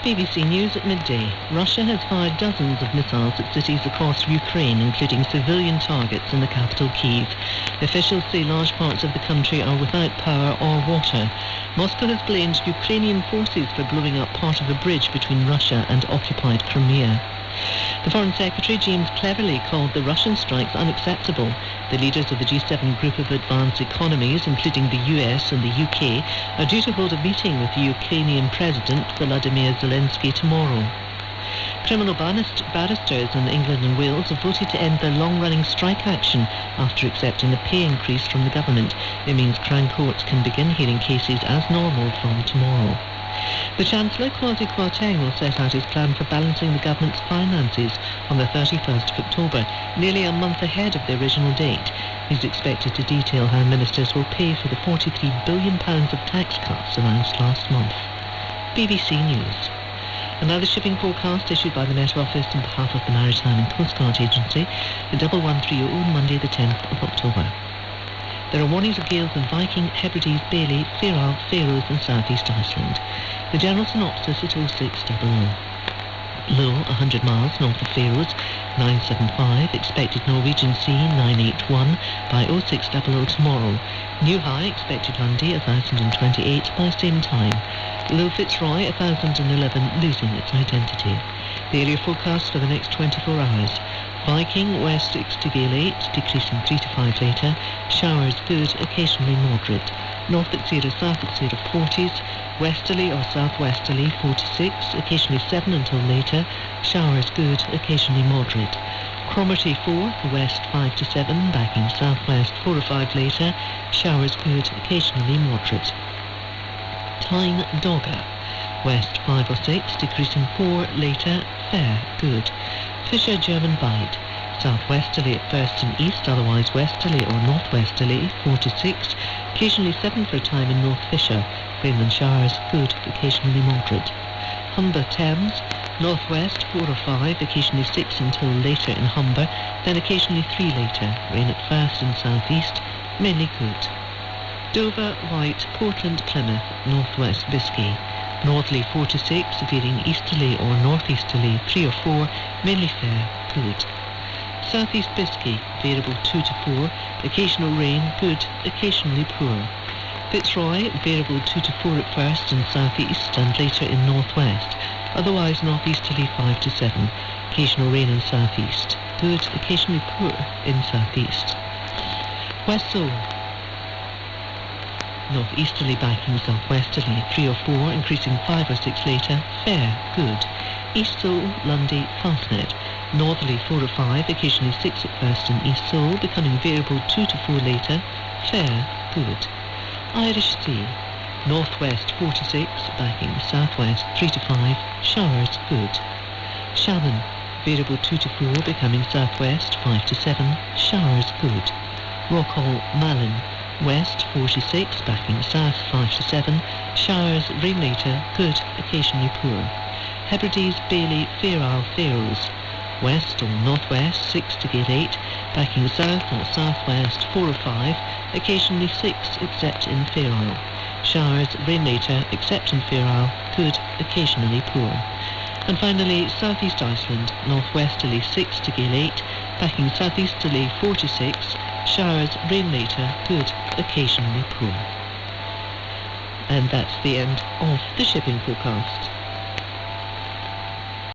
BBC News at midday. Russia has fired dozens of missiles at cities across Ukraine, including civilian targets in the capital Kyiv. Officials say large parts of the country are without power or water. Moscow has blamed Ukrainian forces for blowing up part of a bridge between Russia and occupied Crimea. The Foreign Secretary, James Cleverly, called the Russian strikes unacceptable. The leaders of the G7 group of advanced economies, including the US and the UK, are due to hold a meeting with the Ukrainian President Volodymyr Zelensky tomorrow. Criminal barristers in England and Wales have voted to end their long-running strike action after accepting a pay increase from the government. It means Crown Courts can begin hearing cases as normal from tomorrow. The Chancellor, Kwasi Kwarteng, will set out his plan for balancing the government's finances on the 31st of October, nearly a month ahead of the original date. He's expected to detail how ministers will pay for the £43 billion of tax cuts announced last month. BBC News. And now the shipping forecast issued by the Met Office on behalf of the Maritime and Coast Guard Agency, the 1130 on Monday the 10th of October. There are warnings of gales in Viking, Hebrides, Bailey, Faroe, Faroes and southeast Iceland. The general synopsis at 0600. Low 100 miles north of Faroes, 975. Expected Norwegian Sea 981 by 0600 tomorrow. New high expected Monday 1028 by same time. Low Fitzroy 1011 losing its identity. The area forecast for the next 24 hours. Viking, west 6 to gale 8, decreasing 3 to 5 later. Showers good, occasionally moderate. North at 0, south at 0, 40s. Westerly or southwesterly 4 to 6, occasionally 7 until later. Showers good, occasionally moderate. Cromarty 4, the west 5 to 7, backing southwest 4 or 5 later. Showers good, occasionally moderate. Tyne Dogger, west 5 or 6, decreasing 4 later. Fair, good. Fisher German Bight, southwesterly at first and east, otherwise westerly or northwesterly 4 to 6, occasionally 7 for a time in North Fisher. Rain and showers good, occasionally moderate. Humber Thames, northwest 4 or 5, occasionally 6 until later in Humber, then occasionally 3 later. Rain at first and southeast, mainly good. Dover, White, Portland, Plymouth, northwest Biscay. Northerly 4 to 6, veering easterly or northeasterly 3 or 4, mainly fair, good. Southeast Biscay, variable 2 to 4, occasional rain, good, occasionally poor. Fitzroy, variable 2 to 4 at first in southeast and later in northwest, otherwise northeasterly 5 to 7, occasional rain in southeast, good, occasionally poor in southeast. West Seoul, northeasterly backing southwesterly 3 or 4, increasing 5 or 6 later, fair, good. East Seoul, Lundy, Fastnet, northerly 4 or 5, occasionally 6 at first in East Seoul, becoming variable 2 to 4 later, fair, good. Irish Sea, northwest 4 to 6, backing southwest 3 to 5, showers, good. Shannon, variable 2 to 4, becoming southwest 5 to 7, showers, good. Rockall, Malin, west 4 to 6, backing south 5 to 7, showers, rain later, good, occasionally poor. Hebrides, Bailey, Faroe, Faroes, west or northwest 6 to gale 8, backing south or southwest 4 or 5, occasionally 6 except in Faroe. Showers, rain later, except in Faroe, good, occasionally poor. And finally, southeast Iceland, northwesterly 6 to gale 8, backing southeasterly 4 to 6, showers, rain later, good, occasionally poor. And that's the end of the shipping forecast.